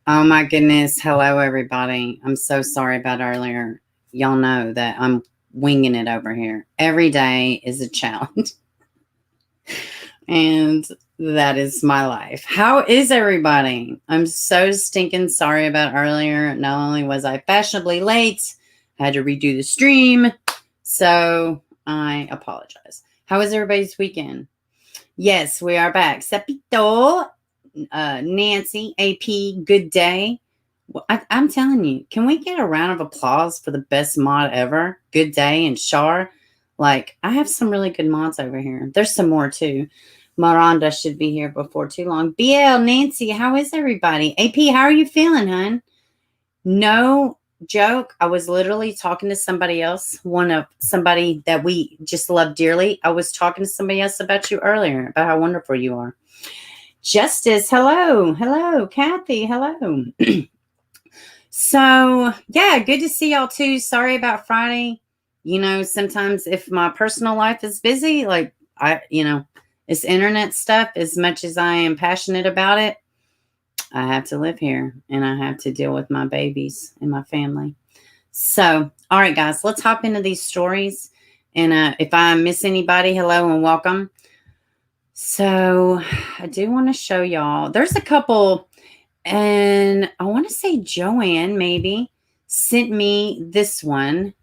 Oh my goodness. Hello, everybody. I'm so sorry about earlier. Y'all know that I'm winging it over here. Every day is a challenge. And that is my life. How is everybody? I'm so stinking sorry about earlier. Not only was I fashionably late, I had to redo the stream. So I apologize. How was everybody's weekend? Yes, we are back. Sepito. Nancy, AP, good day. Well, I'm telling you, can we get a round of applause for the best mod ever? Good day and Shar. Like, I have some really good mods over here. There's some more too. Miranda should be here before too long. BL, Nancy, how is everybody? AP, how are you feeling, hon? No joke. I was literally talking to somebody else, somebody that we just love dearly. I was talking to somebody else about you earlier, about how wonderful you are. Justice, hello. Hello. Kathy, hello. So, yeah, good to see y'all too. Sorry about Friday. You know, sometimes if my personal life is busy, like it's internet stuff, as much as I am passionate about it, I have to live here and I have to deal with my babies and my family. So, all right, guys, let's hop into these stories. And if I miss anybody, hello and welcome. So I do want to show y'all. There's a couple, and I want to say Joanne maybe sent me this one.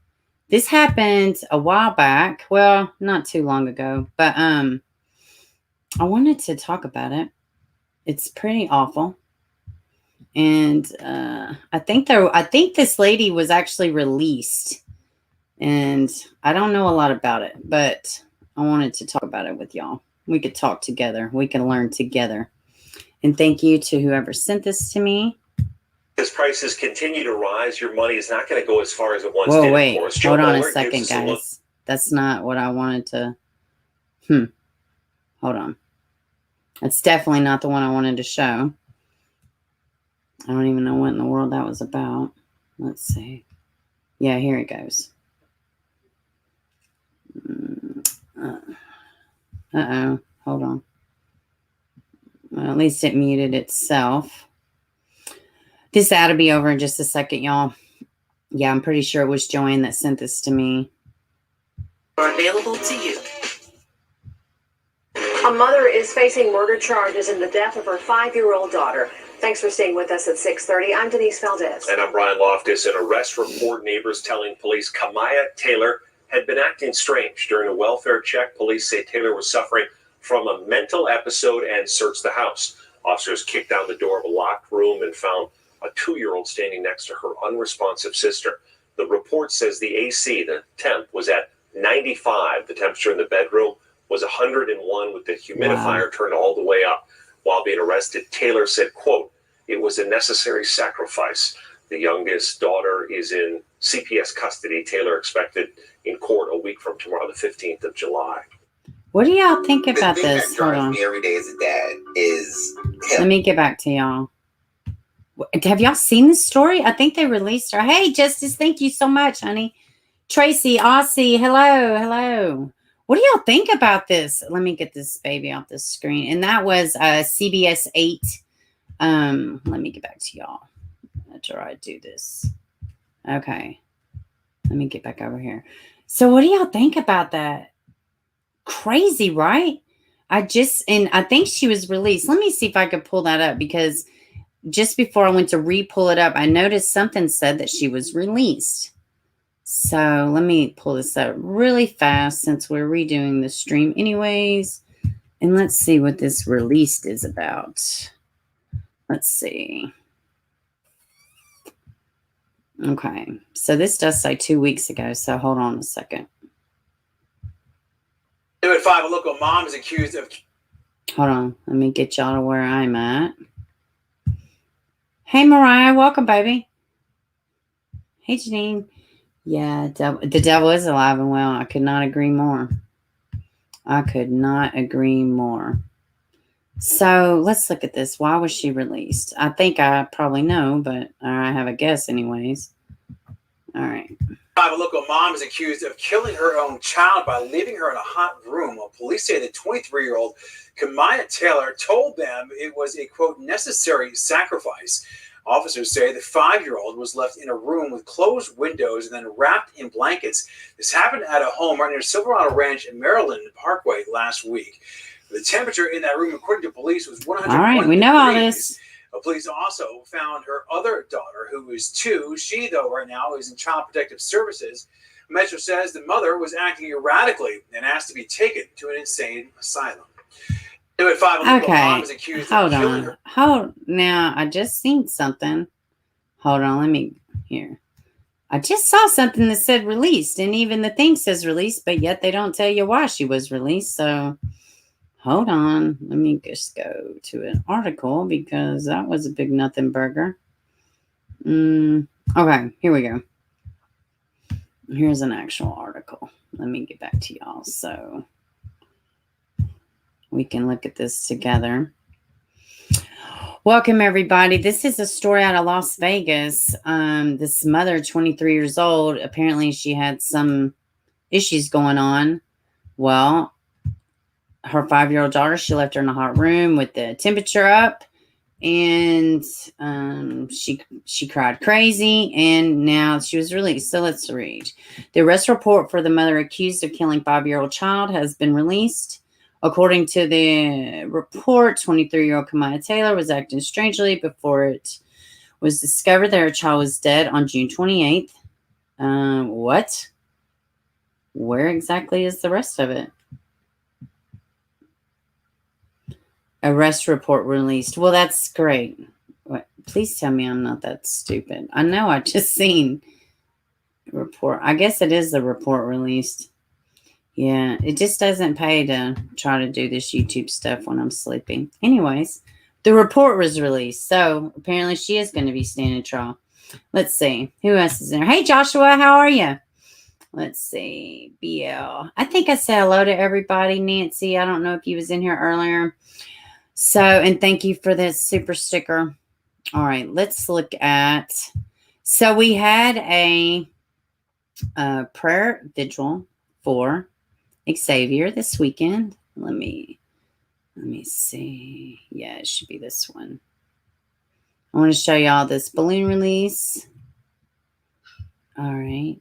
This happened a while back. Well, not too long ago, but I wanted to talk about it. It's pretty awful. And I think this lady was actually released. And I don't know a lot about it, but I wanted to talk about it with y'all. We could talk together. We can learn together. And thank you to whoever sent this to me. As prices continue to rise, your money is not going to go as far as it once did. Wait. Hold on a second, guys. That's not what I wanted to... Hold on. That's definitely not the one I wanted to show. I don't even know what in the world that was about. Let's see. Yeah, here it goes. Uh-oh. Hold on. Well, at least it muted itself. This ought to be over in just a second, y'all. Yeah, I'm pretty sure it was Joanne that sent this to me. Are available to you. A mother is facing murder charges in the death of her 5-year-old daughter. Thanks for staying with us at 6:30. I'm Denise Valdez. And I'm Brian Loftus. An arrest report, neighbors telling police Kamaya Taylor had been acting strange. During a welfare check, police say Taylor was suffering from a mental episode and searched the house. Officers kicked down the door of a locked room and found a 2-year-old standing next to her unresponsive sister. The report says the AC, the temp, was at 95. The temperature in the bedroom was 101 with the humidifier turned all the way up. While being arrested, Taylor said, quote, "It was a necessary sacrifice." The youngest daughter is in CPS custody. Taylor expected in court a week from tomorrow, the 15th of July. What do y'all think about this? That drives me every day as a dad is him. Let me get back to y'all. Have y'all seen this story? I think they released her. Hey, Justice, thank you so much, honey. Tracy, Aussie, hello. What do y'all think about this? Let me get this baby off the screen. And that was CBS 8. Let me get back to y'all after I do this. Okay. Let me get back over here. So what do y'all think about that? Crazy, right? I think she was released. Let me see if I could pull that up, because just before I went to re-pull it up, I noticed something said that she was released. So let me pull this up really fast since we're redoing the stream anyways. And let's see what this released is about. Let's see. Okay. So this does say 2 weeks ago. So hold on a second. At 5, a local mom is accused of... Hold on. Let me get y'all to where I'm at. Hey, Mariah. Welcome, baby. Hey, Janine. Yeah, the devil is alive and well. I could not agree more. So let's look at this. Why was she released? I think I probably know, but I have a guess anyways. All right. A local mom is accused of killing her own child by leaving her in a hot room. Well, police say the 23-year-old Kamaya Taylor told them it was a, quote, necessary sacrifice. Officers say the 5-year-old was left in a room with closed windows and then wrapped in blankets. This happened at a home right near Silverado Ranch in Maryland Parkway last week. The temperature in that room, according to police, was 101 All right, we know all degrees. this. Police also found her other daughter, who is 2. She, though, right now is in Child Protective Services. Metro says the mother was acting erratically and asked to be taken to an insane asylum. At 5, Okay, mom is accused of killing her. Now, I just seen something. Hold on, let me here. I just saw something that said released, and even the thing says released, but yet they don't tell you why she was released. So, hold on. Let me just go to an article because that was a big nothing burger. Okay, here we go. Here's an actual article. Let me get back to y'all so we can look at this together. Welcome, everybody. This is a story out of Las Vegas. This mother, 23 years old, apparently she had some issues going on. Well, her 5-year-old daughter, she left her in a hot room with the temperature up, and she cried crazy, and now she was released. So let's read. The arrest report for the mother accused of killing 5-year-old child has been released. According to the report, 23-year-old Kamaya Taylor was acting strangely before it was discovered that her child was dead on June 28th. What? Where exactly is the rest of it? Arrest report released. Well, that's great. What? Please tell me I'm not that stupid. I know I just seen report. I guess it is the report released. Yeah, it just doesn't pay to try to do this YouTube stuff when I'm sleeping. Anyways, the report was released. So apparently she is going to be standing trial. Let's see. Who else is in there? Hey, Joshua, how are you? Let's see. BL. I think I said hello to everybody. Nancy, I don't know if you was in here earlier. So, and thank you for this super sticker. All right, let's look at. So we had a prayer vigil for Xavier this weekend. Let me see. Yeah, it should be this one. I want to show y'all this balloon release. All right.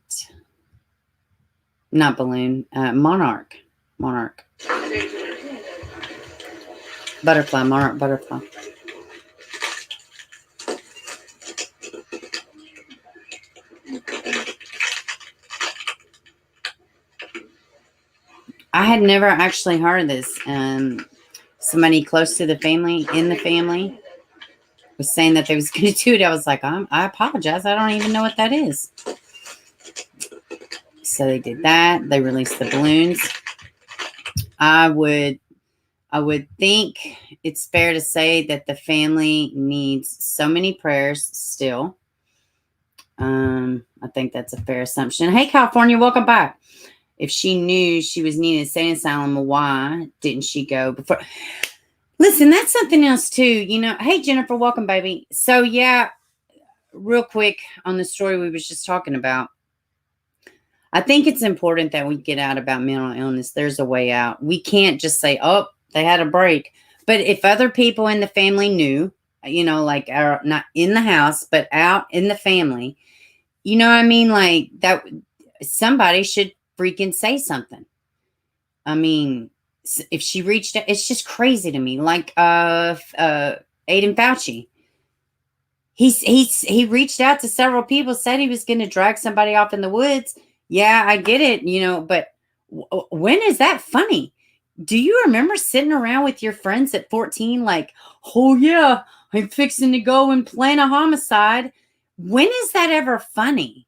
Not balloon, monarch. Butterfly, monarch butterfly. I had never actually heard of this. Somebody close to the family, in the family, was saying that they was going to do it. I was like, I apologize. I don't even know what that is. So they did that. They released the balloons. I would think it's fair to say that the family needs so many prayers still. I think that's a fair assumption. Hey, California, welcome back. If she knew she was needed at an asylum, why didn't she go before? Listen, that's something else too. You know, hey, Jennifer, welcome, baby. So yeah, real quick on the story we was just talking about. I think it's important that we get out about mental illness. There's a way out. We can't just say, oh, they had a break. But if other people in the family knew, you know, like are not in the house, but out in the family, you know what I mean? Like that, somebody should freaking say something. I mean, if she reached out, it's just crazy to me. Like Aiden Fauci. He reached out to several people, said he was going to drag somebody off in the woods. Yeah, I get it, you know, but when is that funny? Do you remember sitting around with your friends at 14 like, oh yeah, I'm fixing to go and plan a homicide? When is that ever funny?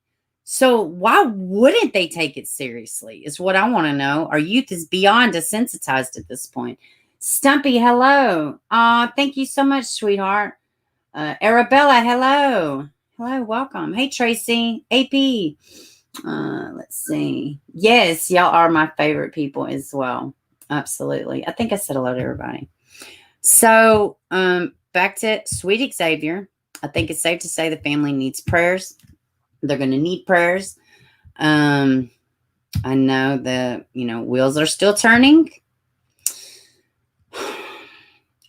So why wouldn't they take it seriously is what I want to know. Our youth is beyond desensitized at this point. Stumpy, hello. Thank you so much, sweetheart. Arabella, hello. Hello, welcome. Hey, Tracy, AP. Let's see. Yes, y'all are my favorite people as well. Absolutely. I think I said hello to everybody. So, back to sweet Xavier. I think it's safe to say the family needs prayers. They're going to need prayers. I know the, wheels are still turning.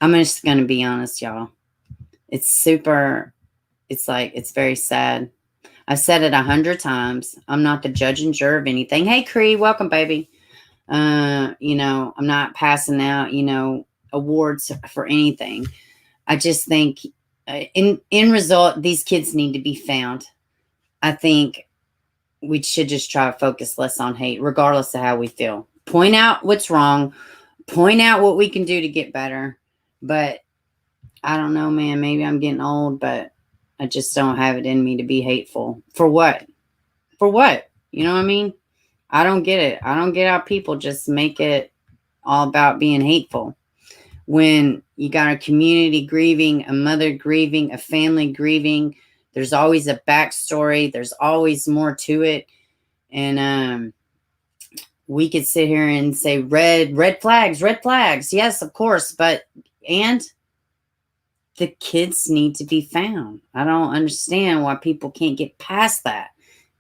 I'm just going to be honest, y'all. It's super it's like, it's very sad. I've said it 100 times. I'm not the judge and juror of anything. Hey, Cree, welcome, baby. You know, I'm not passing out, you know, awards for anything. I just think in result, these kids need to be found. I think we should just try to focus less on hate, regardless of how we feel. Point out what's wrong. Point out what we can do to get better. But I don't know, man. Maybe I'm getting old, but I just don't have it in me to be hateful. For what? For what? You know what I mean? I don't get it. I don't get how people just make it all about being hateful. When you got a community grieving, a mother grieving, a family grieving, there's always a backstory. There's always more to it. And we could sit here and say red flags, red flags. Yes, of course. And the kids need to be found. I don't understand why people can't get past that.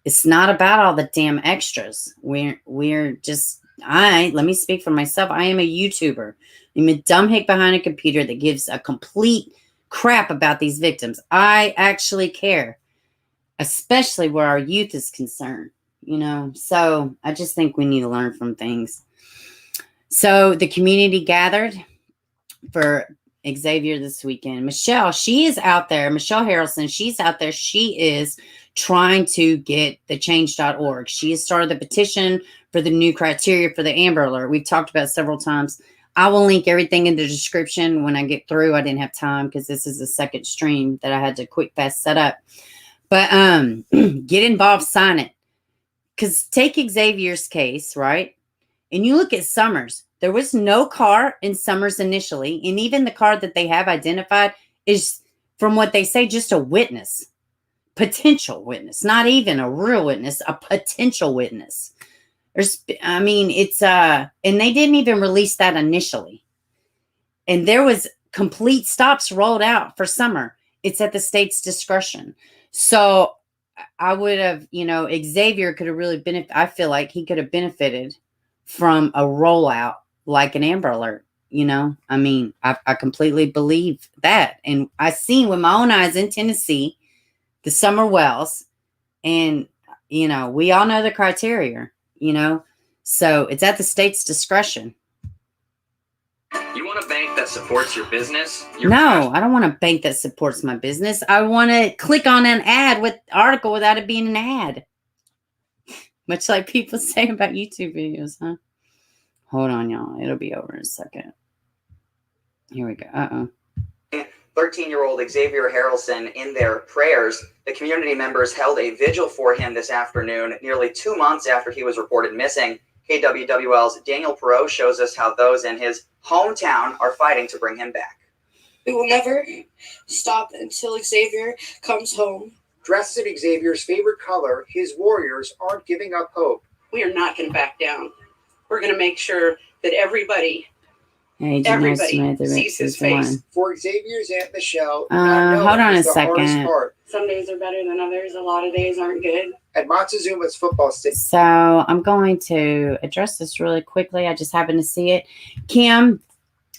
It's not about all the damn extras. We're just, let me speak for myself. I am a YouTuber. I'm a dumb hick behind a computer that gives a complete crap about these victims. I actually care, especially where our youth is concerned, you know? So I just think we need to learn from things. So the community gathered for Xavier this weekend. Michelle, she is out there. Michelle Harrelson, she's out there. She is trying to get the change.org. She has started the petition for the new criteria for the Amber Alert. We've talked about it several times. I will link everything in the description when I get through. I didn't have time because this is the second stream that I had to quick fast set up. But get involved, sign it. Because take Xavier's case, right? And you look at Summers. There was no car in Summers initially. And even the car that they have identified is, from what they say, just a witness. Potential witness. Not even a real witness. A potential witness. It's and they didn't even release that initially. And there was complete stops rolled out for Summer. It's at the state's discretion. So I would have, Xavier could have really I feel like he could have benefited from a rollout like an Amber Alert. I completely believe that. And I seen with my own eyes in Tennessee, the Summer Wells, and, we all know the criteria. So it's at the state's discretion. You want a bank that supports your business? No, I don't want a bank that supports my business. I want to click on an ad with article without it being an ad. Much like people say about YouTube videos, huh? Hold on, y'all. It'll be over in a second. Here we go. 13-year-old Xavier Harrelson in their prayers. The community members held a vigil for him this afternoon, nearly 2 months after he was reported missing. KWWL's Daniel Perot shows us how those in his hometown are fighting to bring him back. We will never stop until Xavier comes home. Dressed in Xavier's favorite color, his warriors aren't giving up hope. We are not going to back down. We're going to make sure that everybody sees his face. For Xavier's Aunt Michelle, hold on a second. Some days are better than others. A lot of days aren't good. At Montezuma's football stadium. So I'm going to address this really quickly. I just happened to see it. Kim,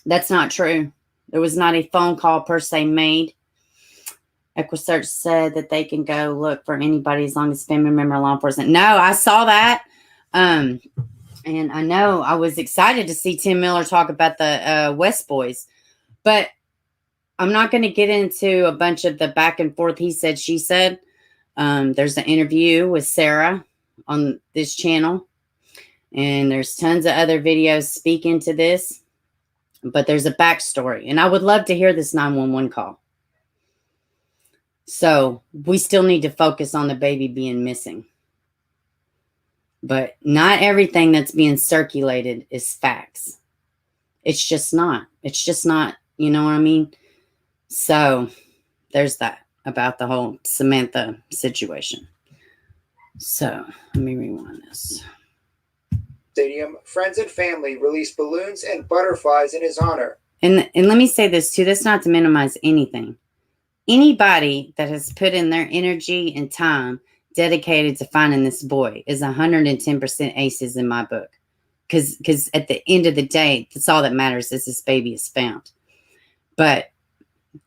that's not true. There was not a phone call per se made. EquiSearch said that they can go look for anybody as long as family member or law enforcement. No, I saw that. And I know I was excited to see Tim Miller talk about the West Boys. But I'm not going to get into a bunch of the back and forth he said, she said. There's an interview with Sarah on this channel. And there's tons of other videos speaking to this. But there's a backstory. And I would love to hear this 911 call. So we still need to focus on the baby being missing. But not everything that's being circulated is facts. It's just not. It's just not. You know what I mean? So there's that about the whole Samantha situation. So let me rewind this. Stadium, friends and family released balloons and butterflies in his honor. And let me say this too. That's not to minimize anything. Anybody that has put in their energy and time dedicated to finding this boy is 110% aces in my book. Because at the end of the day, that's all that matters is this baby is found. But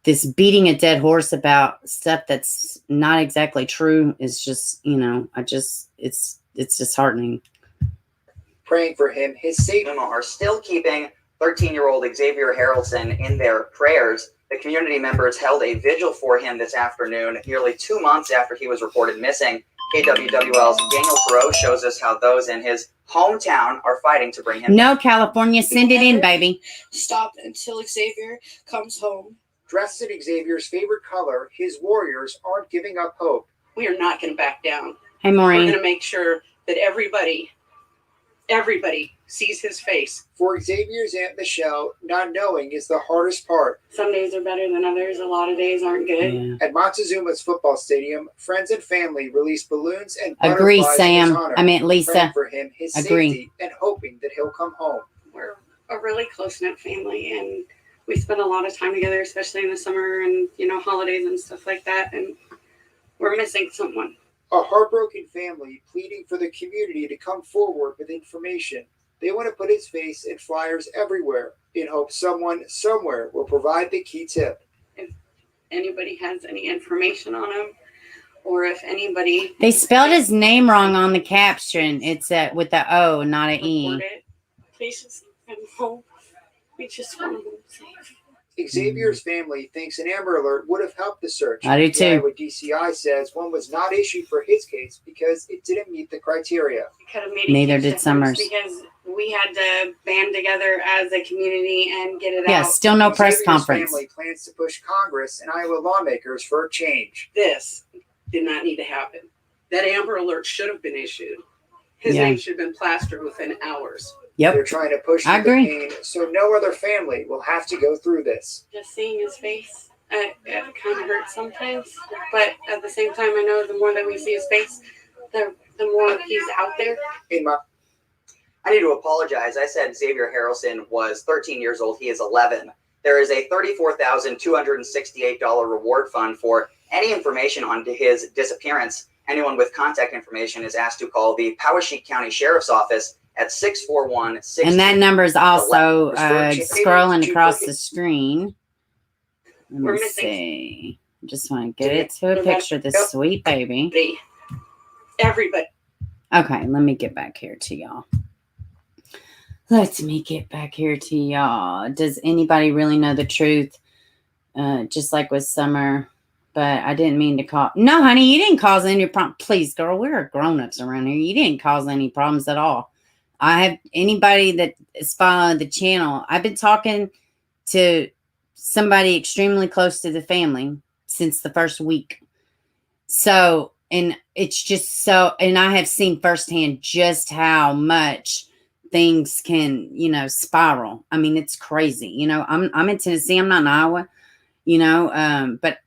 this beating a dead horse about stuff that's not exactly true is just, it's disheartening. Praying for him, his safety. Are still keeping 13-year-old Xavier Harrelson in their prayers. The community members held a vigil for him this afternoon, nearly 2 months after he was reported missing. KWWL's Daniel Perot shows us how those in his hometown are fighting to bring him. No, California, send it in, baby. Stop until Xavier comes home. Dressed in Xavier's favorite color, his warriors aren't giving up hope. We are not going to back down. Hey, We're Maureen. going to make sure that everybody sees his face. For Xavier's Aunt Michelle, not knowing is the hardest part. Some days are better than others. A lot of days aren't good. Yeah. At Montezuma's football stadium, friends and family released balloons and Agree, butterflies in Sam. his honor, I meant Lisa. praying for him, his Agree. safety, and hoping that he'll come home. We're a really close-knit family, and we spend a lot of time together, especially in the summer and, holidays and stuff like that. And we're missing someone. A heartbroken family pleading for the community to come forward with information. They want to put his face in flyers everywhere in hopes someone somewhere will provide the key tip. If anybody has any information on him, or if anybody... They spelled his name wrong on the caption. It's with the O, not an E. report it, please just send him home. We just want him safe. Xavier's family thinks an Amber Alert would have helped the search. I do The too. Iowa DCI says one was not issued for his case because it didn't meet the criteria. We could have made a Neither huge did difference Summers. because we had to band together as a community and get it Yeah, out. still no press Xavier's conference. family plans to push Congress and Iowa lawmakers for a change. This did not need to happen. That Amber Alert should have been issued. His Yeah. name should have been plastered within hours. Yep. They're trying to push I through the agree. pain so no other family will have to go through this. Just seeing his face, it kind of hurts sometimes. But at the same time, I know the more that we see his face, the more he's out there. I need to apologize. I said Xavier Harrelson was 13 years old. He is 11. There is a $34,268 reward fund for any information on his disappearance. Anyone with contact information is asked to call the Poweshiek County Sheriff's Office at 641-6. And that number is also Restored scrolling change. across the screen. We're Let me missing- see. Just want to get it to a picture of this Yep. sweet baby. Everybody. Okay, let me get back here to y'all. Let me get back here to y'all. Does anybody really know the truth? Just like with Summer. But I didn't mean to call. No, honey, you didn't cause any problem. Please, girl, we're grown-ups around here. You didn't cause any problems at all. I have anybody that is following the channel. I've been talking to somebody extremely close to the family since the first week. So, and it's just so, and I have seen firsthand just how much things can, spiral. I mean, it's crazy. I'm in Tennessee. I'm not in Iowa, but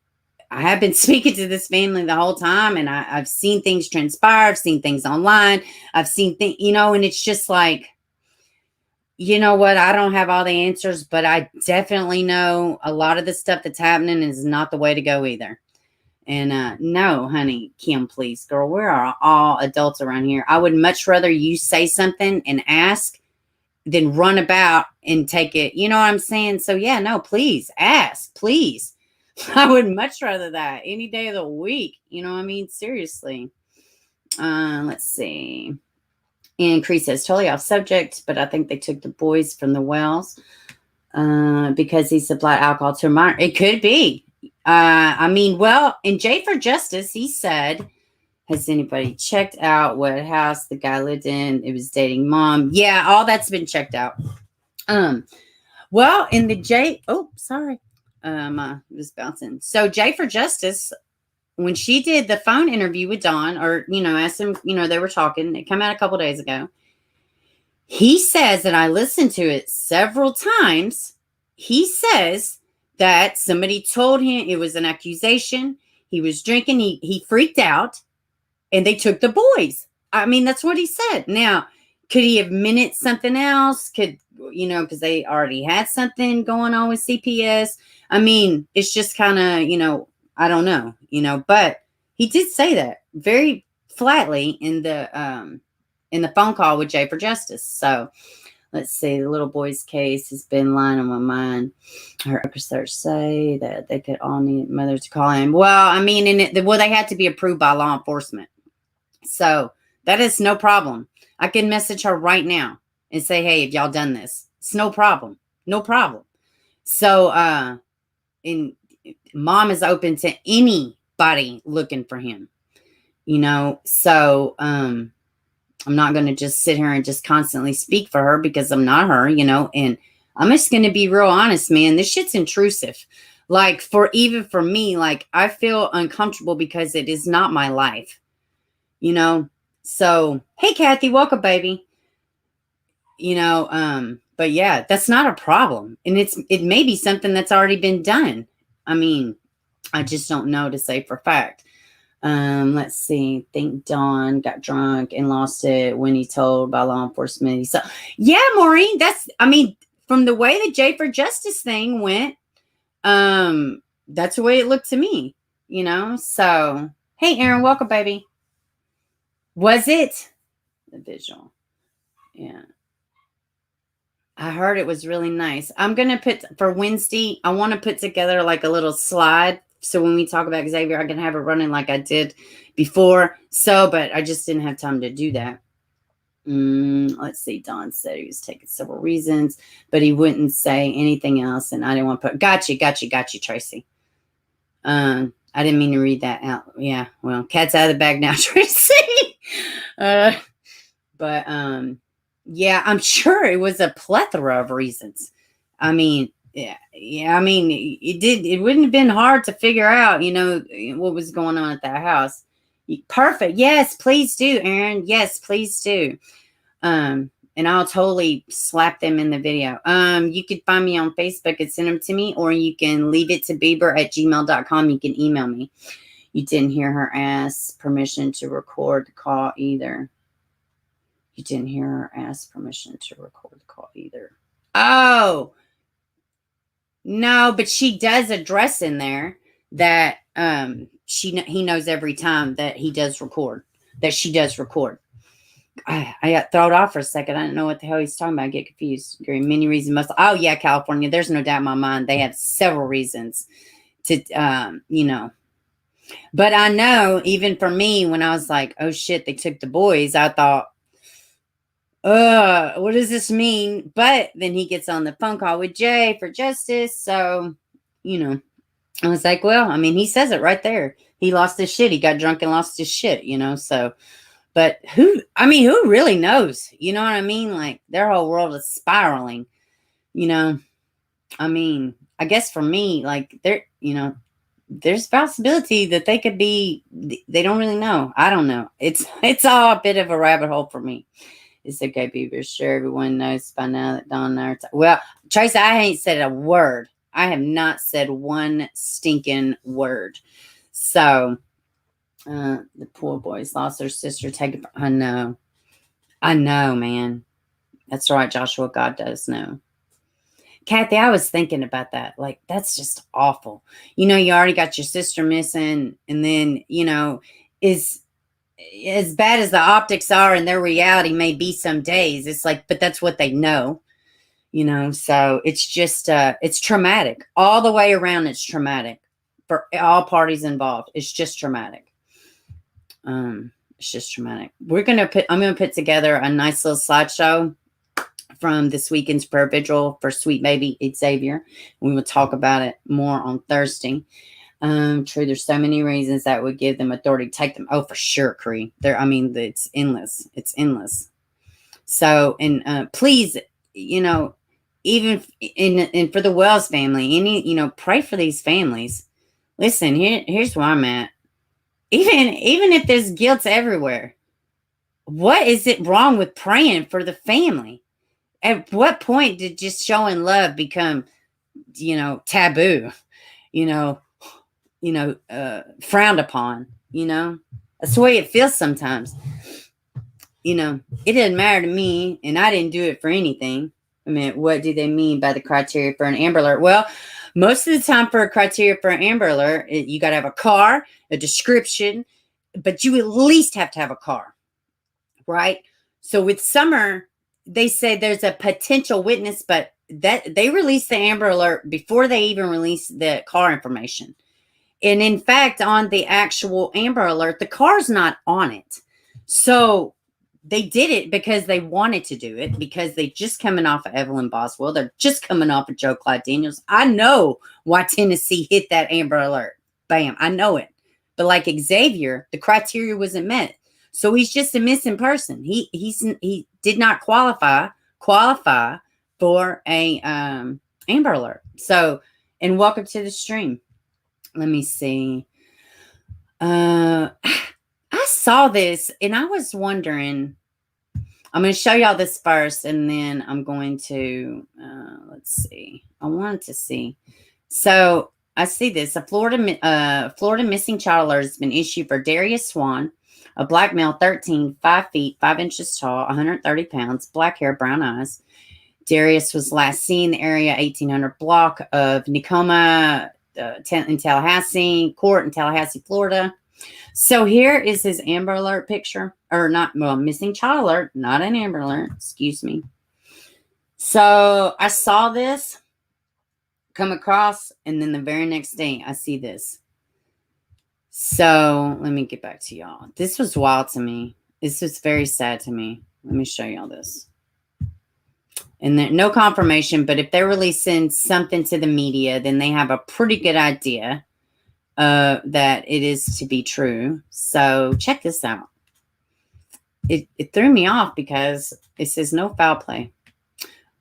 I have been speaking to this family the whole time, and I've seen things transpire. I've seen things online. I've seen things, and it's just like, you know what? I don't have all the answers, but I definitely know a lot of the stuff that's happening is not the way to go either. And no, honey, Kim, please, girl, we're all adults around here. I would much rather you say something and ask than run about and take it. You know what I'm saying? So yeah, no, please ask, please. I would much rather that any day of the week. You know what I mean? Seriously. Let's see. And Cree says, totally off subject, but I think they took the boys from the wells because he supplied alcohol to a minor. It could be. In J for Justice, he said, has anybody checked out what house the guy lived in? It was dating mom. Yeah, all that's been checked out. In the J, it was bouncing. So J for Justice, when she did the phone interview with Don, or, asked him, they were talking, it came out a couple days ago. He says, and I listened to it several times. He says that somebody told him it was an accusation. He was drinking. He freaked out and they took the boys. I mean, that's what he said. Now, could he have meant something else? Because they already had something going on with CPS. I mean, it's just kind of, I don't know, but he did say that very flatly in the phone call with Jay for Justice. So Let's see. The little boy's case has been lying on my mind. Her research say that they could all need mothers to call him. Well, I mean, they had to be approved by law enforcement. So that is no problem. I can message her right now and say, hey, have y'all done this? It's no problem. No problem. So, mom is open to anybody looking for him, so, I'm not going to just sit here and just constantly speak for her because I'm not her, and I'm just going to be real honest, man. This shit's intrusive. Like even for me, like I feel uncomfortable because it is not my life, so, hey, Kathy, welcome, baby. But yeah, that's not a problem. And it may be something that's already been done. I mean, I just don't know to say for fact. Let's see. Think Don got drunk and lost it when he told by law enforcement. So yeah, Maureen, from the way the J for Justice thing went, that's the way it looked to me, so hey, Aaron, welcome, baby. Was it the visual? Yeah. I heard it was really nice. I'm going to put for Wednesday, I want to put together like a little slide. So when we talk about Xavier, I can have it running like I did before. But I just didn't have time to do that. Let's see. Don said he was taking several reasons, but he wouldn't say anything else. And I didn't want to put, got you, Tracy. I didn't mean to read that out. Yeah. Well, cat's out of the bag now, Tracy. Yeah, I'm sure it was a plethora of reasons. I mean, it wouldn't have been hard to figure out, what was going on at that house. Perfect. Yes, please do, Aaron. Yes, please do. And I'll totally slap them in the video. You could find me on Facebook and send them to me, or you can leave it to bieber@gmail.com. You can email me. You didn't hear her ask permission to record the call either. You didn't hear her ask permission to record the call either. Oh, no, but she does address in there that he knows every time that he does record, that she does record. I got thrown off for a second. I didn't know what the hell he's talking about. I get confused. Many reasons oh yeah, California. There's no doubt in my mind. They have several reasons to, but I know even for me, when I was like, oh shit, they took the boys, I thought, what does this mean? But then he gets on the phone call with Jay for Justice. So, I was like, well, he says it right there. He lost his shit. He got drunk and lost his shit, so, but who really knows? You know what I mean? Like their whole world is spiraling, I guess for me, like there's a possibility that they could be, they don't really know. I don't know. It's all a bit of a rabbit hole for me. It's okay, Beaver. Sure, everyone knows by now that Don and I are well, Tracy, I ain't said a word. I have not said one stinking word. So, the poor boys lost their sister. I know, man. That's right, Joshua. God does know. Kathy, I was thinking about that. Like, that's just awful. You already got your sister missing, and then, is as bad as the optics are and their reality may be some days, it's like, but that's what they know, so it's just, it's traumatic all the way around. It's traumatic for all parties involved. It's just traumatic. It's just traumatic. I'm going to put together a nice little slideshow from this weekend's prayer vigil for sweet baby Xavier. We will talk about it more on Thursday. True, there's so many reasons that would give them authority to take them. Oh, for sure, Cree. It's endless. It's endless. So, and please, even for the Wells family, pray for these families. Listen, here's where I'm at. Even if there's guilt everywhere, what is it wrong with praying for the family? At what point did just showing love become, taboo? Frowned upon, that's the way it feels sometimes. It didn't matter to me, and I didn't do it for anything. What do they mean by the criteria for an Amber Alert? Well, most of the time for a criteria for an Amber Alert, you got to have a car, a description, but you at least have to have a car, right? So with Summer, they said there's a potential witness, but that they released the Amber Alert before they even released the car information. And in fact, on the actual Amber Alert, the car's not on it. So they did it because they wanted to do it, because they just coming off of Evelyn Boswell. They're just coming off of Joe Clyde Daniels. I know why Tennessee hit that Amber Alert. Bam. I know it. But like Xavier, the criteria wasn't met. So he's just a missing person. He did not qualify for a Amber Alert. So, and welcome to the stream. Let me see. I saw this and I was wondering. I'm going to show y'all this first, and then I'm going to let's see. I wanted to see. So I see this. A Florida missing child alert has been issued for Darius Swain, a black male, 13, 5 feet, 5 inches tall, 130 pounds, black hair, brown eyes. Darius was last seen in the area 1800 block of Nicoma in Tallahassee Court in Tallahassee, Florida. So here is his Amber Alert picture, or not, well, missing child alert, not an Amber Alert, excuse me. So I saw this come across, and then the very next day I see this. So let me get back to y'all. This was wild to me. This was very sad to me. Let me show y'all this. And there, no confirmation, but if they're releasing something to the media, then they have a pretty good idea that it is to be true. So check this out. It threw me off because it says no foul play.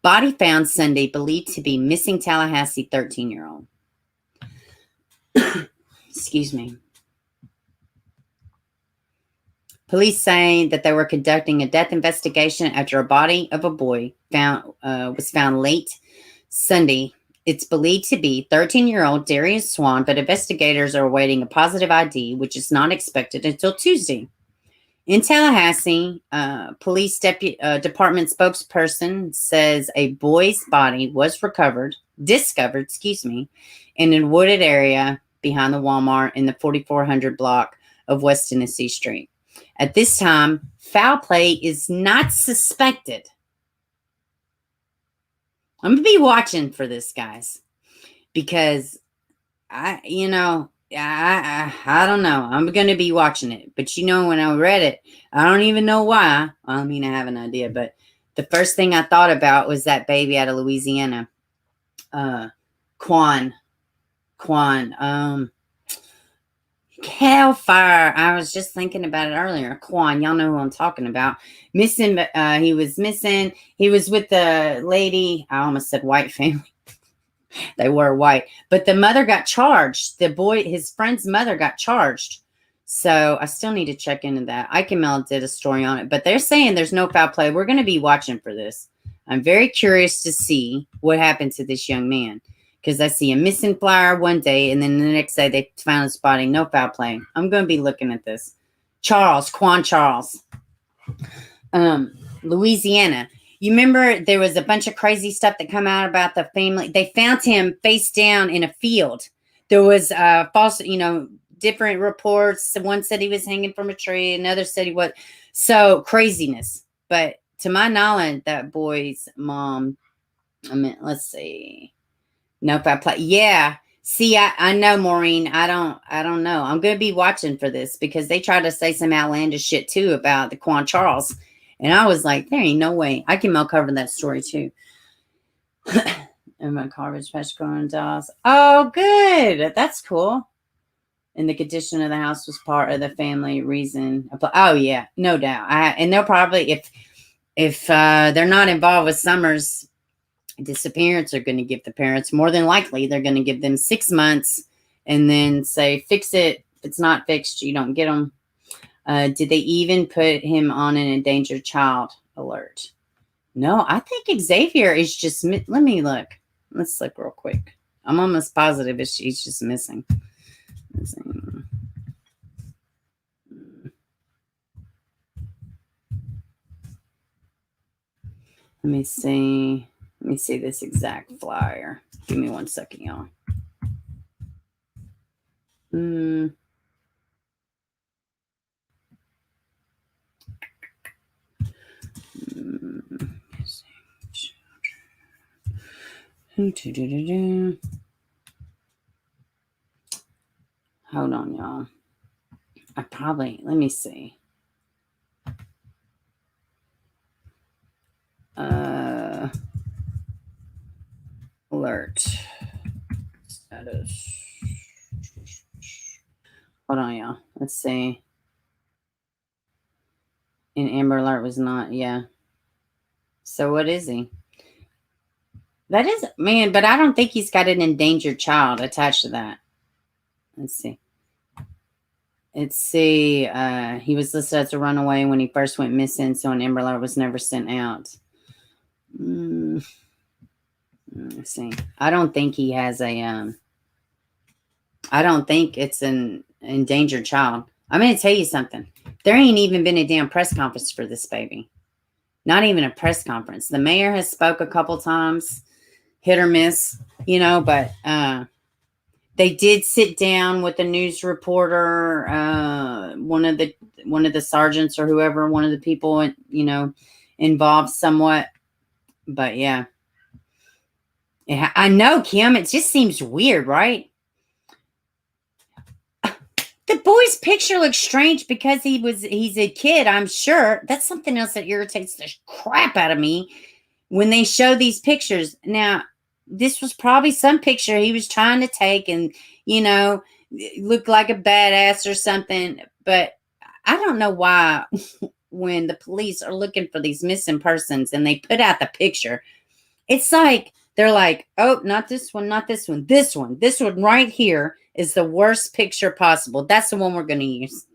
Body found Sunday believed to be missing Tallahassee 13-year-old. Excuse me. Police saying that they were conducting a death investigation after a body of a boy was found late Sunday. It's believed to be 13-year-old Darius Swain, but investigators are awaiting a positive ID, which is not expected until Tuesday. In Tallahassee, police department spokesperson says a boy's body was discovered, in a wooded area behind the Walmart in the 4400 block of West Tennessee Street. At this time, foul play is not suspected. I'm going to be watching for this, guys, because I don't know. I'm going to be watching it. But, when I read it, I don't even know why. I mean, I have an idea. But the first thing I thought about was that baby out of Louisiana, Quan. Hellfire. I was just thinking about it earlier. Quan, y'all know who I'm talking about. Missing. He was missing. He was with the lady. I almost said white family. They were white, but the mother got charged. The boy, his friend's mother got charged. So I still need to check into that. Ike and Mel did a story on it, but they're saying there's no foul play. We're going to be watching for this. I'm very curious to see what happened to this young man, because I see a missing flyer one day, and then the next day they found his body. No foul play. I'm going to be looking at this. Quan Charles, Louisiana. You remember there was a bunch of crazy stuff that come out about the family. They found him face down in a field. There was false, different reports. One said he was hanging from a tree. Another said he was. So craziness. But to my knowledge, that boy's mom, let's see. No foul play. Yeah. See, I know, Maureen. I don't know. I'm going to be watching for this because they tried to say some outlandish shit too about the Quan Charles. And I was like, there ain't no way. I can cover that story too. And my garbage patch going dolls. Oh, good. That's cool. And the condition of the house was part of the family reason. Oh, yeah, no doubt. And they'll probably, if they're not involved with Summer's disappearance, are going to give the parents, more than likely, they're going to give them 6 months and then say, fix it. If it's not fixed, you don't get them. Did they even put him on an endangered child alert? No, I think Xavier is just, let me look. Let's look real quick. I'm almost positive he's just missing. Let me see this exact flyer. Give me 1 second, y'all. Hold on, y'all. Let me see. Alert. Status. Hold on, y'all. Let's see. And Amber Alert was not, yeah. So what is he? That is, man, but I don't think he's got an endangered child attached to that. Let's see. He was listed as a runaway when he first went missing, so an Amber Alert was never sent out. Let's see. I don't think he has I don't think it's an endangered child. I'm going to tell you something. There ain't even been a damn press conference for this baby. Not even a press conference. The mayor has spoke a couple times, hit or miss, but they did sit down with a news reporter, one of the sergeants or whoever, one of the people, involved somewhat. But yeah. I know, Kim, it just seems weird, right? The boy's picture looks strange because he's a kid, I'm sure. That's something else that irritates the crap out of me when they show these pictures. Now, this was probably some picture he was trying to take and, look like a badass or something. But I don't know why when the police are looking for these missing persons and they put out the picture, it's like they're like, oh, not this one, not this one, this one right here is the worst picture possible. That's the one we're going to use.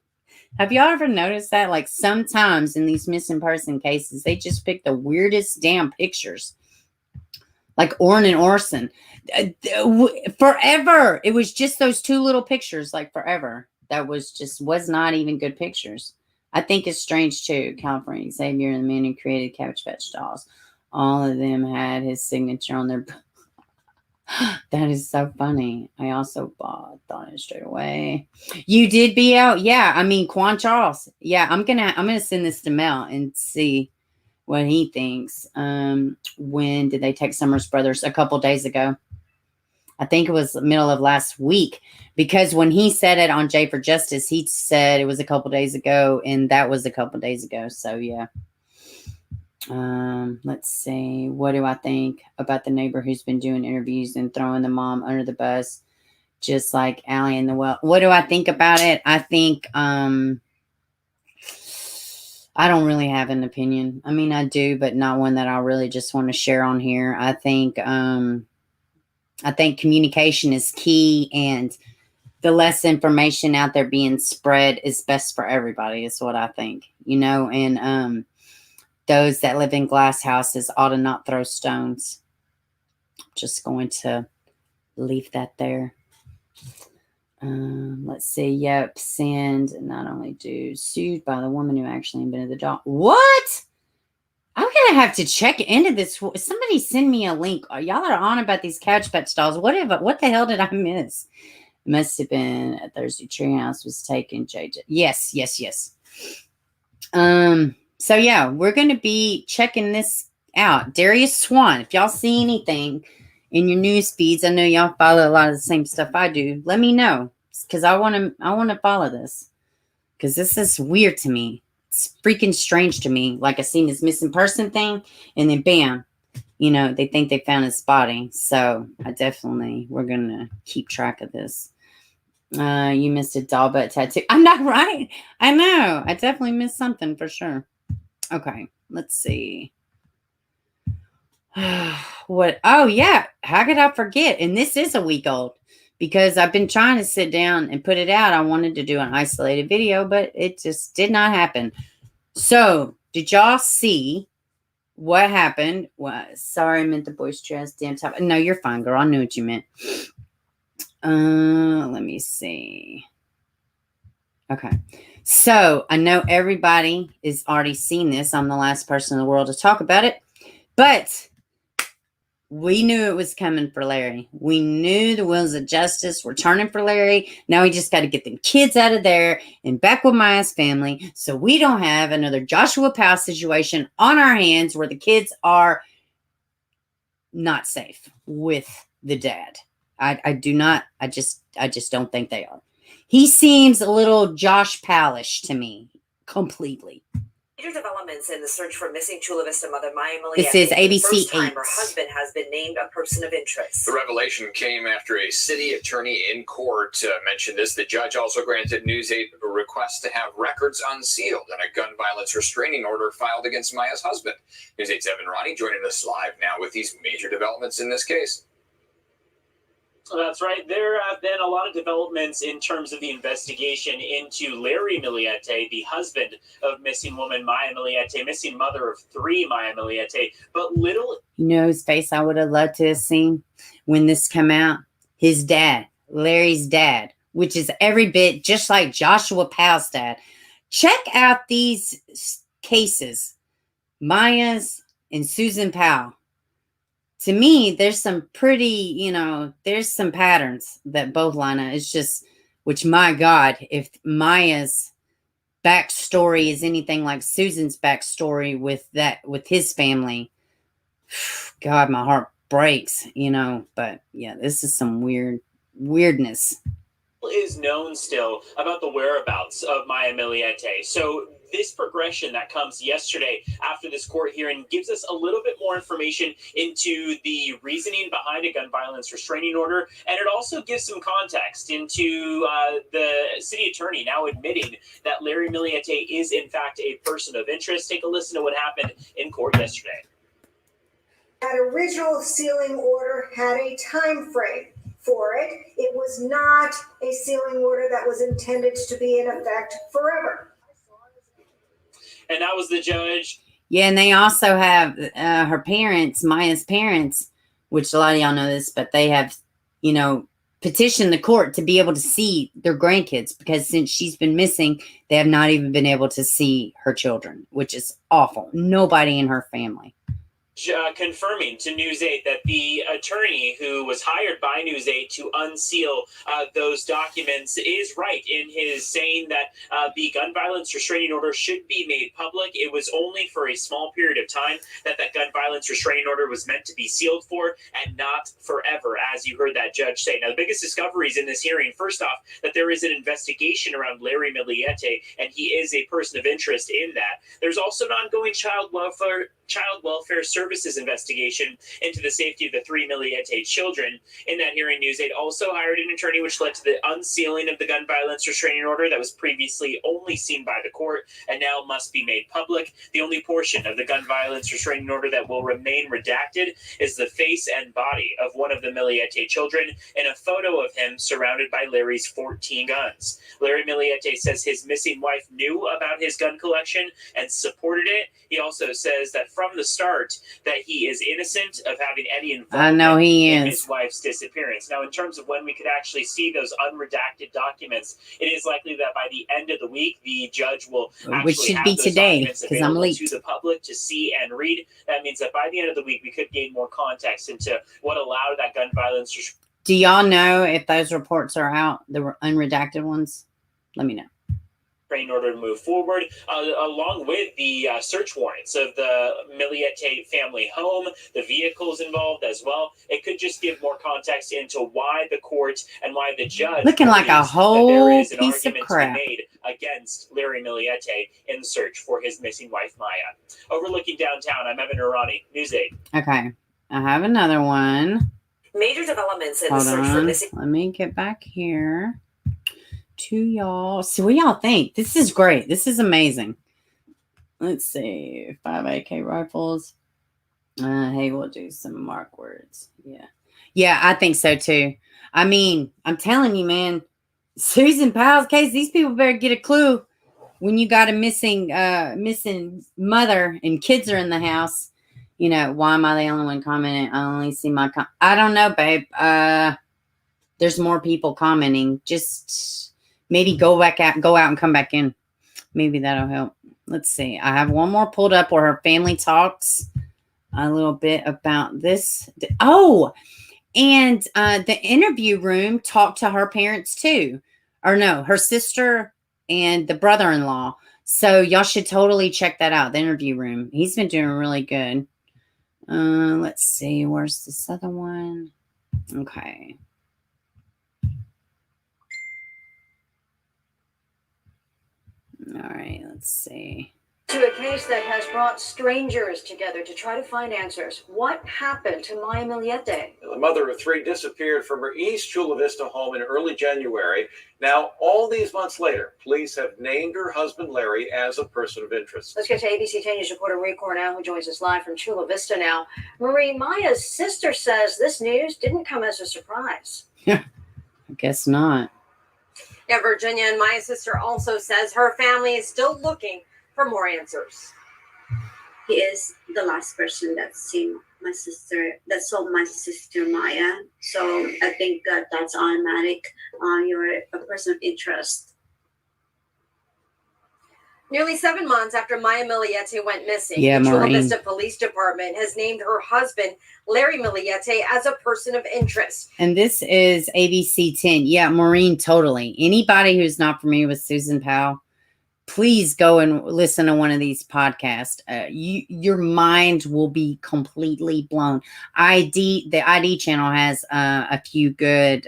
Have y'all ever noticed that? Like sometimes in these missing person cases, they just pick the weirdest damn pictures. Like Orrin and Orson. Forever. It was just those two little pictures, like forever. That was not even good pictures. I think it's strange too. California Xavier and the man who created Cabbage Patch dolls. All of them had his signature on their. That is so funny. I also thought it straight away. You did BL? Yeah. I mean, Quan Charles. Yeah, I'm gonna send this to Mel and see what he thinks. When did they take Summers Brothers? A couple days ago. I think it was the middle of last week, because when he said it on J for Justice, he said it was a couple days ago, and that was a couple days ago. So yeah. Let's see. What do I think about the neighbor who's been doing interviews and throwing the mom under the bus, just like Allie in the well? What do I think about it? I think, I don't really have an opinion. I mean, I do, but not one that I really just want to share on here. I think communication is key, and the less information out there being spread is best for everybody, is what I think, and, those that live in glass houses ought to not throw stones. Just going to leave that there. Let's see. Yep. Send not only sued by the woman who actually invented the doll. What? I'm going to have to check into this. Somebody send me a link. Y'all are on about these Couch Pets dolls. What the hell did I miss? It must have been a Thursday Treehouse was taken. JJ. Yes. So yeah, we're going to be checking this out. Darius Swain. If y'all see anything in your news feeds, I know y'all follow a lot of the same stuff I do. Let me know, because I want to follow this, because this is weird to me. It's freaking strange to me. Like I seen this missing person thing, and then bam, they think they found his body. So we're going to keep track of this. You missed a doll butt tattoo. I'm not right. I know. I definitely missed something for sure. Okay, let's see. What? Oh, yeah. How could I forget? And this is a week old, because I've been trying to sit down and put it out. I wanted to do an isolated video, but it just did not happen. So, did y'all see what happened? Sorry, I meant the boisterous damn top. No, you're fine, girl. I knew what you meant. Let me see. Okay. So I know everybody is already seen this. I'm the last person in the world to talk about it, but we knew it was coming for Larry. We knew the wheels of justice were turning for Larry. Now we just got to get them kids out of there and back with Maya's family, so we don't have another Joshua Powell situation on our hands where the kids are not safe with the dad. I do not. I just don't think they are. He seems a little Josh Palish to me, completely. Major developments in the search for missing Chula Vista mother Maya Millete. This is ABC First time 8. her husband has been named a person of interest. The revelation came after a city attorney in court mentioned this. The judge also granted News 8 a request to have records unsealed and a gun violence restraining order filed against Maya's husband. News 8's Evan Ronnie joining us live now with these major developments in this case. That's right. There have been a lot of developments in terms of the investigation into Larry Millete, the husband of missing woman Maya Millete, missing mother of 3 Maya Millete. But little... You know his face I would have loved to have seen when this came out? His dad, Larry's dad, which is every bit just like Joshua Powell's dad. Check out these cases, Maya's and Susan Powell. To me, there's some pretty, there's some patterns that both line up. It's just, which, my God, if Maya's backstory is anything like Susan's backstory with his family, God, my heart breaks, But yeah, this is some weirdness. Is known still about the whereabouts of Maya Millete. So this progression that comes yesterday after this court hearing gives us a little bit more information into the reasoning behind a gun violence restraining order, and it also gives some context into the city attorney now admitting that Larry Millete is in fact a person of interest. Take a listen to what happened in court yesterday. That original sealing order had a time frame for it. It was not a sealing order that was intended to be in effect forever. And that was the judge. Yeah, and they also have her parents, Maya's parents, which a lot of y'all know this, but they have, petitioned the court to be able to see their grandkids, because since she's been missing, they have not even been able to see her children, which is awful. Nobody in her family. Confirming to News 8 that the attorney who was hired by News 8 to unseal those documents is right in his saying that the gun violence restraining order should be made public. It was only for a small period of time that gun violence restraining order was meant to be sealed for, and not forever, as you heard that judge say. Now, the biggest discoveries in this hearing, first off, that there is an investigation around Larry Millete, and he is a person of interest in that. There's also an ongoing child welfare services investigation into the safety of the 3 Millete children. In that hearing, News 8 also hired an attorney, which led to the unsealing of the gun violence restraining order that was previously only seen by the court and now must be made public. The only portion of the gun violence restraining order that will remain redacted is the face and body of one of the Millete children and a photo of him surrounded by Larry's 14 guns. Larry Millete says his missing wife knew about his gun collection and supported it. He also says that from the start that he is innocent of having any involvement in his wife's disappearance. Now, in terms of when we could actually see those unredacted documents, it is likely that by the end of the week, the judge will actually have those documents available to the public to see and read. That means that by the end of the week, we could gain more context into what allowed that gun violence. Do y'all know if those reports are out, the unredacted ones? Let me know. In order to move forward, along with the search warrants of the Millete family home, the vehicles involved as well. It could just give more context into why the court and why the judge looking like a whole piece of crap made against Larry Millete in the search for his missing wife Maya. Overlooking downtown, I'm Evan Irani, News 8. Okay, I have another one. Major developments in Hold the search for missing. Let me get back here to y'all. So what y'all think? This is great. This is amazing. Let's see. 5 AK rifles. Hey, we'll do some mark words. Yeah, I think so too. I mean, I'm telling you, man, Susan Powell's case, these people better get a clue when you got a missing mother and kids are in the house. Why am I the only one commenting? I only see my I don't know, babe. There's more people commenting. Just maybe go out and come back in. Maybe that'll help. Let's see. I have one more pulled up where her family talks a little bit about this. Oh, and the interview room talked to her parents too. Or no, her sister and the brother-in-law. So y'all should totally check that out, the interview room. He's been doing really good. Let's see. Where's this other one? Okay. All right. Let's see. To a case that has brought strangers together to try to find answers. What happened to Maya Millete? The mother of 3 disappeared from her East Chula Vista home in early January. Now, all these months later, police have named her husband Larry as a person of interest. Let's get to ABC 10 News reporter Marie Cornell, who joins us live from Chula Vista now. Marie, Maya's sister says this news didn't come as a surprise. I guess not. Yeah, Virginia, and Maya's sister also says her family is still looking for more answers. He is the last person that saw my sister Maya. So I think that's automatic. You're a person of interest. Nearly 7 months after Maya Millete went missing, Yeah, the Chula Maureen. Vista Police Department has named her husband, Larry Millete, as a person of interest. And this is ABC 10. Yeah, Maureen, totally. Anybody who's not familiar with Susan Powell, please go and listen to one of these podcasts. Your mind will be completely blown. The ID channel has a few good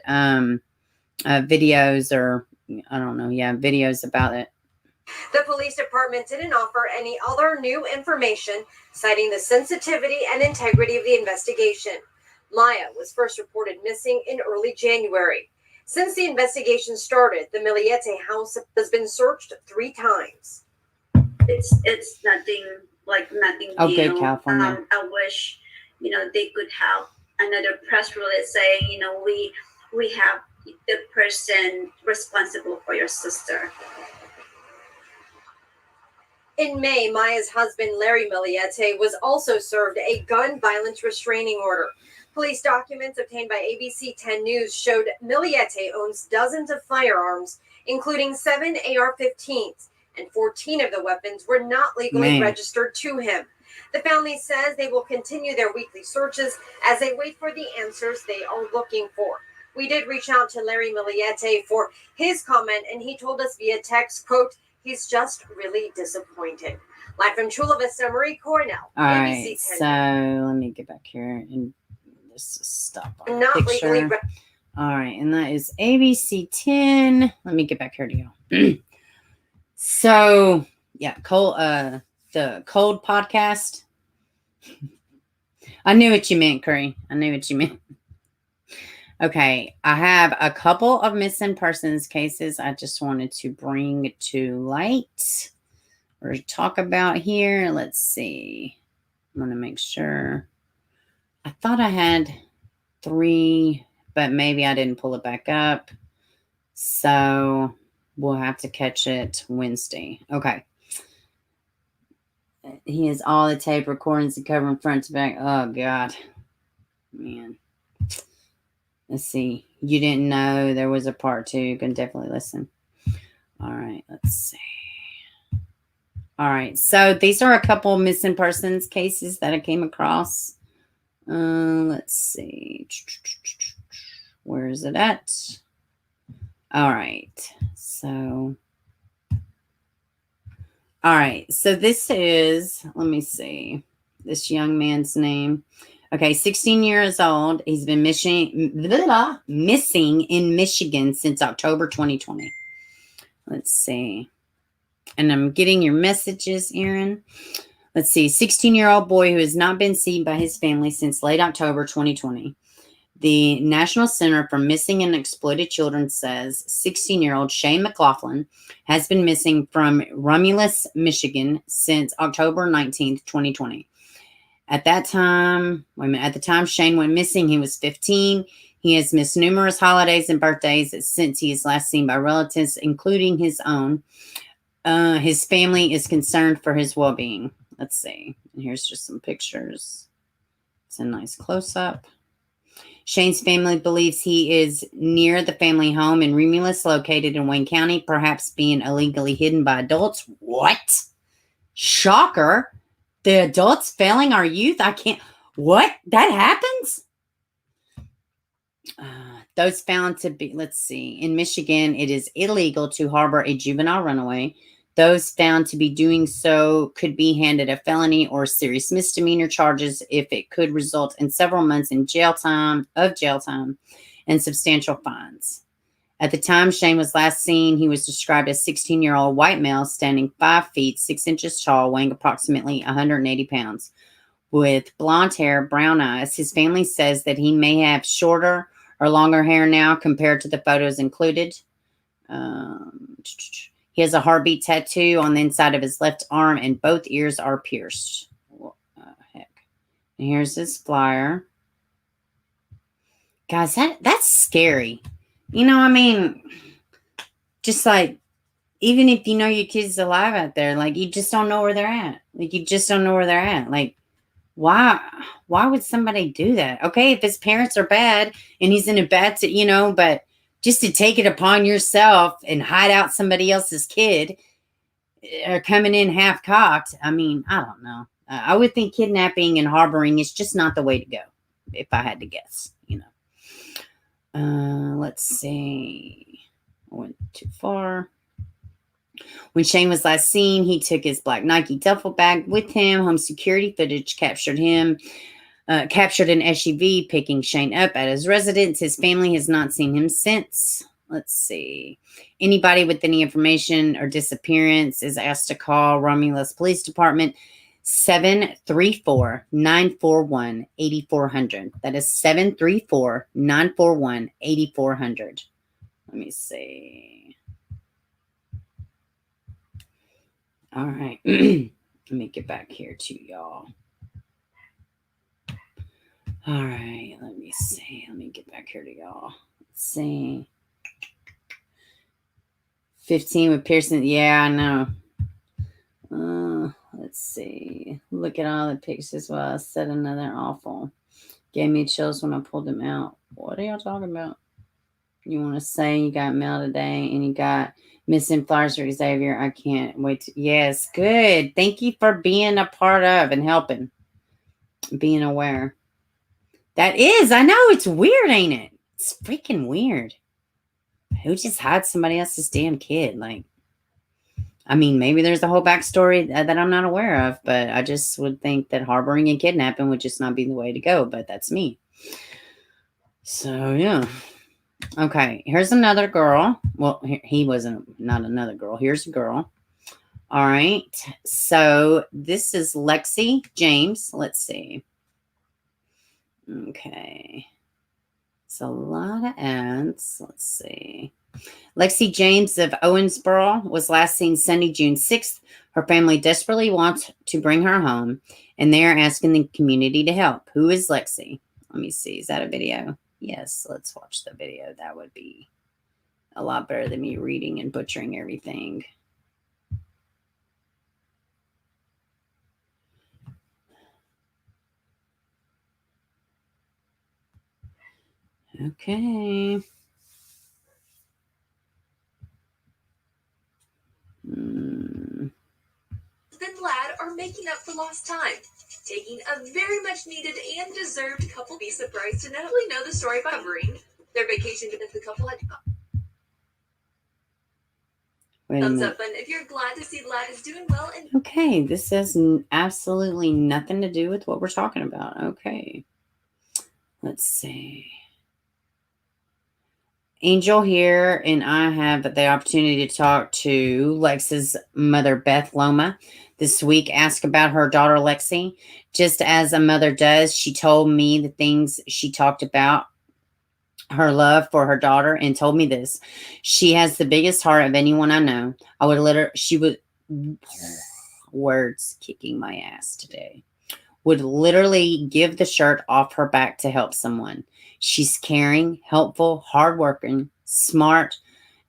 videos, or I don't know, videos about it. The police department didn't offer any other new information, citing the sensitivity and integrity of the investigation. Maya was first reported missing in early January. Since the investigation started, the Millete house has been searched 3 times. It's nothing Oh, new. good, California. I wish, they could have another press release saying, we have the person responsible for your sister. In May, Maya's husband, Larry Millete, was also served a gun violence restraining order. Police documents obtained by ABC 10 News showed Millete owns dozens of firearms, including 7 AR-15s, and 14 of the weapons were not legally registered to him. The family says they will continue their weekly searches as they wait for the answers they are looking for. We did reach out to Larry Millete for his comment, and he told us via text, quote, "He's just really disappointed." Live from Chula Vista, Marie Cornell, All ABC right, 10. so let me get back here and just stop on Not the picture. legally All right, and that is ABC 10. Let me get back here to you. So, yeah, the cold podcast. I knew what you meant, Curry. I knew what you meant. Okay, I have a couple of missing persons cases I just wanted to bring to light or talk about here. Let's see. I want to make sure. I thought I had 3, but maybe I didn't pull it back up. So we'll have to catch it Wednesday. Okay. He has all the tape recordings and covering front to back. Oh, God. Man. Let's see. You didn't know there was a part 2. You can definitely listen. All right. Let's see. All right. So these are a couple missing persons cases that I came across. Let's see. Where is it at? All right. So. All right. So this is, let me see, this young man's name. Okay, 16 years old. He's been missing in Michigan since October 2020. Let's see. And I'm getting your messages, Aaron. Let's see. 16-year-old boy who has not been seen by his family since late October 2020. The National Center for Missing and Exploited Children says 16-year-old Shane McLaughlin has been missing from Romulus, Michigan since October 19th, 2020. At the time Shane went missing, he was 15. He has missed numerous holidays and birthdays since he is last seen by relatives, including his own. His family is concerned for his well-being. Let's see. Here's just some pictures. It's a nice close-up. Shane's family believes he is near the family home in Romulus, located in Wayne County, perhaps being illegally hidden by adults. What? Shocker. The adults failing our youth? I can't. What? That happens? Those found to be, let's see. In Michigan, it is illegal to harbor a juvenile runaway. Those found to be doing so could be handed a felony or serious misdemeanor charges if it could result in several months in jail time and substantial fines. At the time Shane was last seen, he was described as a 16-year-old white male standing 5 feet 6 inches tall, weighing approximately 180 pounds, with blonde hair, brown eyes. His family says that he may have shorter or longer hair now compared to the photos included. He has a heartbeat tattoo on the inside of his left arm, and both ears are pierced. Heck. And here's his flyer. Guys, that's scary. You know, I mean, just like, even if you know your kid's alive out there, like, you just don't know where they're at. Like, you just don't know where they're at. Like, why would somebody do that? Okay, if his parents are bad and he's in a bad, but just to take it upon yourself and hide out somebody else's kid or coming in half-cocked, I mean, I don't know. I would think kidnapping and harboring is just not the way to go, if I had to guess, Let's see. I went too far. When Shane was last seen, he took his black Nike duffel bag with him. Home security footage captured an SUV picking Shane up at his residence. His family has not seen him since. Let's see. Anybody with any information or disappearance is asked to call Romulus Police Department 734-941-8400. That is 734-941-8400. Let me see. All right. Let me get back here to y'all. All right. Let me see. Let me get back here to y'all. Let's see. 15 with Pearson. Yeah, I know. Let's see. Look at all the pictures while I said another awful. Gave me chills when I pulled them out. What are y'all talking about? You want to say you got mail today and you got missing flyers for Xavier? I can't wait to. Yes, good. Thank you for being a part of and helping. Being aware. That is. I know. It's weird, ain't it? It's freaking weird. Who just hides somebody else's damn kid? Like, I mean, maybe there's a whole backstory that I'm not aware of, but I just would think that harboring and kidnapping would just not be the way to go, but that's me. So, yeah. Okay, here's another girl. Well, he wasn't, not another girl. Here's a girl. All right, so this is Lexi James. Let's see. Okay. It's a lot of ads. Let's see. Lexi James of Owensboro was last seen Sunday, June 6th. Her family desperately wants to bring her home, and they are asking the community to help. Who is Lexi? Let me see. Is that a video? Yes, let's watch the video. That would be a lot better than me reading and butchering everything. Okay. And Lad are making up for lost time, taking a very much needed and deserved couple be surprised to not only know the story by covering their vacation if the couple had thumbs up button if you're glad to see Lad is doing well. And okay, this has absolutely nothing to do with what we're talking about. Okay, let's see. Angel here, and I have the opportunity to talk to Lex's mother, Beth Loma, this week. Ask about her daughter, Lexi. Just as a mother does, she told me the things she talked about, her love for her daughter, and told me this. She has the biggest heart of anyone I know. She would, words kicking my ass today, would literally give the shirt off her back to help someone. She's caring, helpful, hardworking, smart,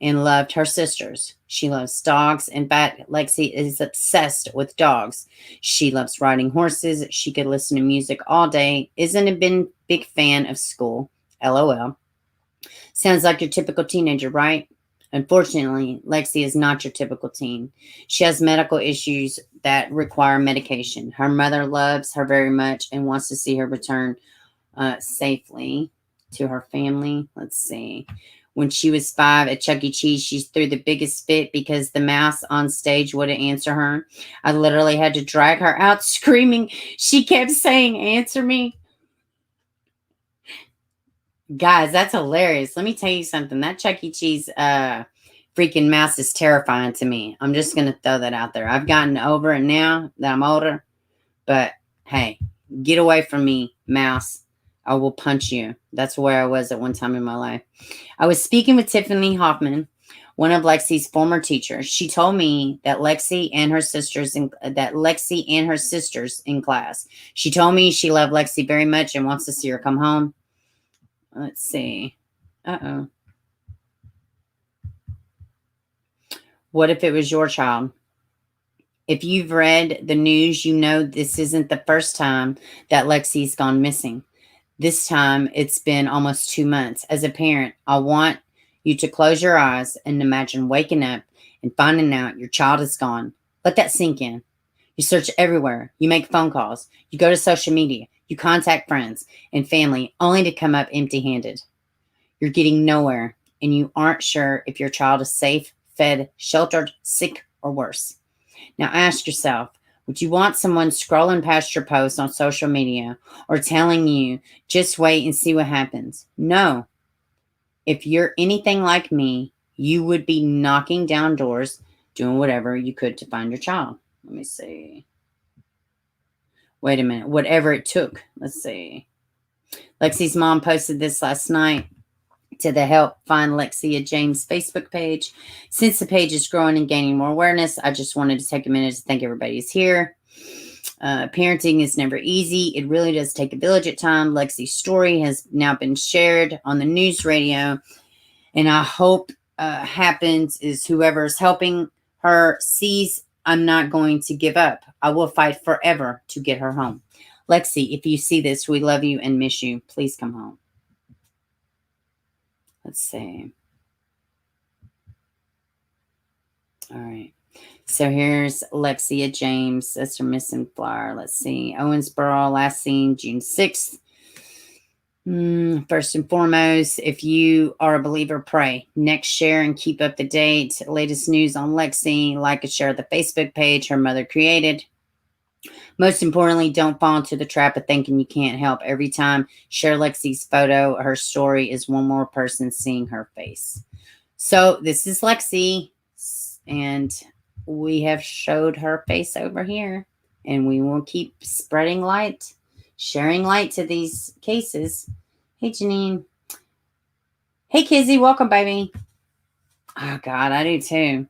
and loved her sisters. She loves dogs. In fact, Lexi is obsessed with dogs. She loves riding horses. She could listen to music all day. Isn't a big fan of school. LOL. Sounds like your typical teenager, right? Unfortunately, Lexi is not your typical teen. She has medical issues that require medication. Her mother loves her very much and wants to see her return safely to her family. Let's see. When she was 5 at Chuck E. Cheese, she threw the biggest fit because the mouse on stage wouldn't answer her. I literally had to drag her out screaming. She kept saying, "Answer me." Guys, that's hilarious. Let me tell you something. That Chuck E. Cheese freaking mouse is terrifying to me. I'm just going to throw that out there. I've gotten over it now that I'm older. But, hey, get away from me, mouse. I will punch you. That's where I was at one time in my life. I was speaking with Tiffany Hoffman, one of Lexi's former teachers. She told me that Lexi and her sisters in class. She told me she loved Lexi very much and wants to see her come home. Let's see. Uh-oh. What if it was your child? If you've read the news, you know this isn't the first time that Lexi's gone missing. This time, it's been almost 2 months. As a parent, I want you to close your eyes and imagine waking up and finding out your child is gone. Let that sink in. You search everywhere. You make phone calls. You go to social media. You contact friends and family only to come up empty-handed. You're getting nowhere, and you aren't sure if your child is safe, fed, sheltered, sick, or worse. Now ask yourself, would you want someone scrolling past your post on social media or telling you, just wait and see what happens? No. If you're anything like me, you would be knocking down doors, doing whatever you could to find your child. Let me see. Wait a minute. Whatever it took. Let's see. Lexi's mom posted this last night to the Help Find Lexia James Facebook page. Since the page is growing and gaining more awareness, I just wanted to take a minute to thank everybody who's here. Parenting is never easy. It really does take a village at times. Lexi's story has now been shared on the news radio, and I hope happens is whoever's helping her sees I'm not going to give up. I will fight forever to get her home. Lexi, if you see this, we love you and miss you. Please come home. Let's see. All right. So here's Lexia James. That's her missing flyer. Let's see. Owensboro, last seen June 6th. First and foremost, if you are a believer, pray. Next, share and keep up to date. Latest news on Lexi. Like and share the Facebook page her mother created. Most importantly, don't fall into the trap of thinking you can't help. Every time share Lexi's photo, her story is one more person seeing her face. So this is Lexi, and we have showed her face over here, and we will keep spreading light, sharing light to these cases. Hey, Janine. Hey, Kizzy. Welcome, baby. Oh, God, I do too.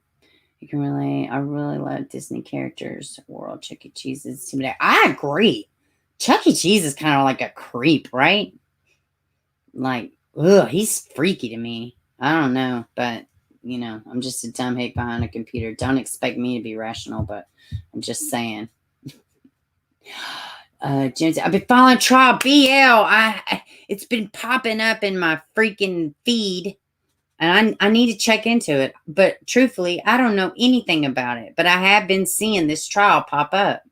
You can I really love Disney characters. World Chuck E. Cheese is too many. I agree. Chuck E. Cheese is kind of like a creep, right? Like, ugh, he's freaky to me. I don't know, but, you know, I'm just a dumb hate behind a computer. Don't expect me to be rational, but I'm just saying. James, I've been following Trial BL. It's been popping up in my freaking feed. And I need to check into it. But truthfully, I don't know anything about it. But I have been seeing this trial pop up.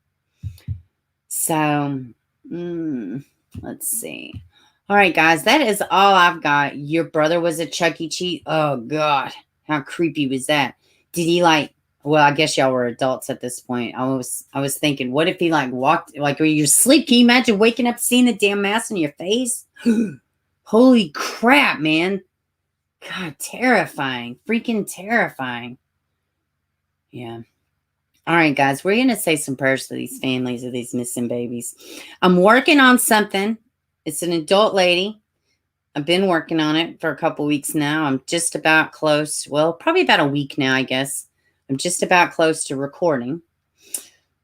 So, let's see. All right, guys. That is all I've got. Your brother was a Chuck E. Cheese. Oh, God. How creepy was that? Did he well, I guess y'all were adults at this point. I was thinking, what if he walked, were you asleep? Can you imagine waking up seeing the damn mask in your face? Holy crap, man. God, terrifying. Freaking terrifying. Yeah. All right, guys. We're going to say some prayers for these families of these missing babies. I'm working on something. It's an adult lady. I've been working on it for a couple weeks now. I'm just about close. Well, probably about a week now, I guess. I'm just about close to recording.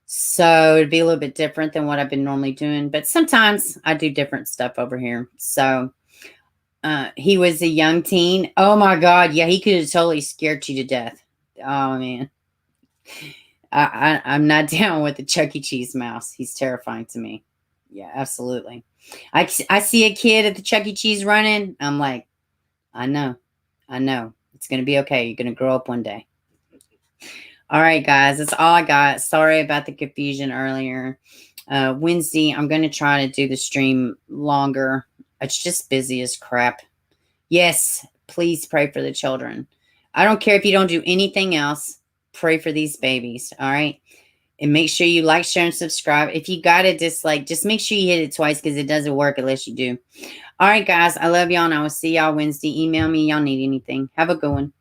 So it'd be a little bit different than what I've been normally doing. But sometimes I do different stuff over here. So he was a young teen. Oh, my God. Yeah, he could have totally scared you to death. Oh, man. I'm not down with the Chuck E. Cheese mouse. He's terrifying to me. Yeah, absolutely. I see a kid at the Chuck E. Cheese running. I'm like, I know. It's going to be okay. You're going to grow up one day. All right, guys. That's all I got. Sorry about the confusion earlier. Wednesday, I'm going to try to do the stream longer. It's just busy as crap. Yes, please pray for the children. I don't care if you don't do anything else. Pray for these babies. All right. And make sure you like, share, and subscribe. If you got a dislike, just make sure you hit it twice because it doesn't work unless you do. All right, guys. I love y'all, and I will see y'all Wednesday. Email me. Y'all need anything. Have a good one.